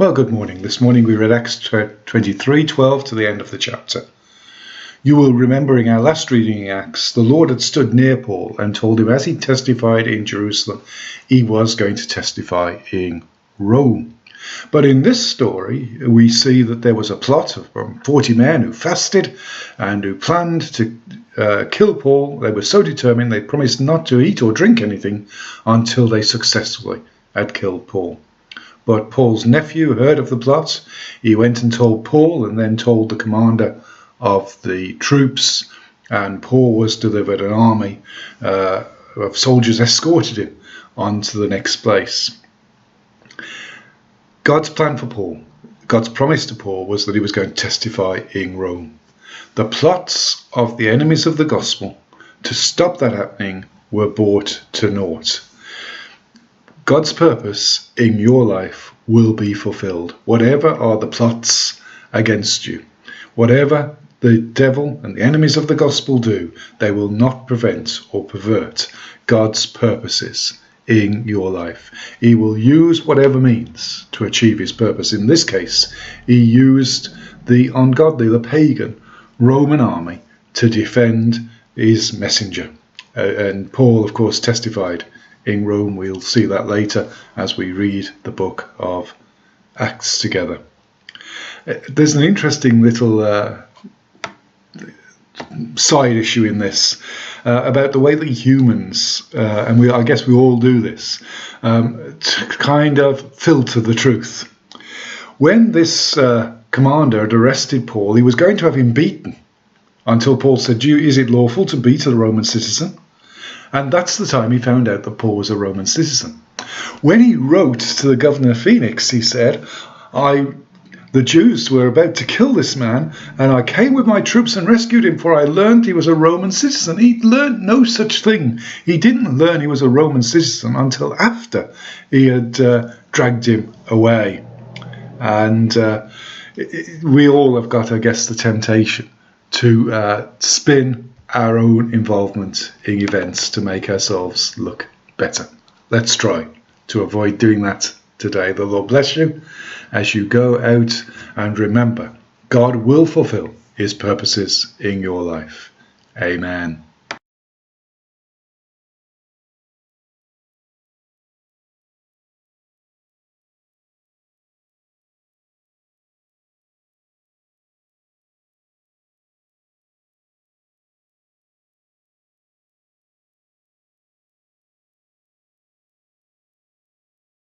Well, good morning. This morning we read Acts 23:12 to the end of the chapter. You will remember in our last reading in Acts, the Lord had stood near Paul and told him as he testified in Jerusalem, he was going to testify in Rome. But in this story, we see that there was a plot of 40 men who fasted and who planned to kill Paul. They were so determined they promised not to eat or drink anything until they successfully had killed Paul. But Paul's nephew heard of the plot. He went and told Paul and then told the commander of the troops, and Paul was delivered. An army of soldiers escorted him on to the next place. God's plan for Paul, God's promise to Paul, was that he was going to testify in Rome. The plots of the enemies of the gospel to stop that happening were brought to naught. God's purpose in your life will be fulfilled. Whatever are the plots against you, whatever the devil and the enemies of the gospel do, they will not prevent or pervert God's purposes in your life. He will use whatever means to achieve his purpose. In this case, he used the ungodly, the pagan Roman army to defend his messenger. And Paul, of course, testified in Rome. We'll see that later as we read the book of Acts together. There's an interesting little side issue in this about the way that humans, and I guess we all do this, to kind of filter the truth. When this commander had arrested Paul, he was going to have him beaten until Paul said, is it lawful to beat a Roman citizen? And that's the time he found out that Paul was a Roman citizen. When he wrote to the governor Felix, he said, the Jews were about to kill this man, and I came with my troops and rescued him, for I learned he was a Roman citizen. He learned no such thing. He didn't learn he was a Roman citizen until after he had dragged him away. And we all have got, I guess, the temptation to spin our own involvement in events to make ourselves look better. Let's try to avoid doing that today. The Lord bless you as you go out, and remember, God will fulfill his purposes in your life. Amen.